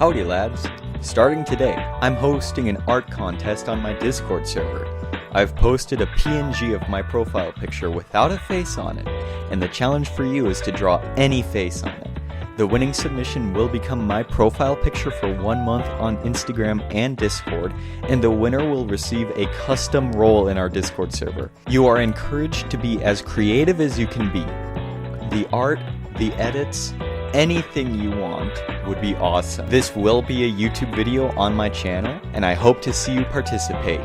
Howdy lads! Starting today, I'm hosting an art contest on my Discord server. I've posted a PNG of my profile picture without a face on it, and the challenge for you is to draw any face on it. The winning submission will become my profile picture for 1 month on Instagram and Discord, and the winner will receive a custom role in our Discord server. You are encouraged to be as creative as you can be. The art, the edits, anything you want would be awesome. This will be a YouTube video on my channel, and I hope to see you participate.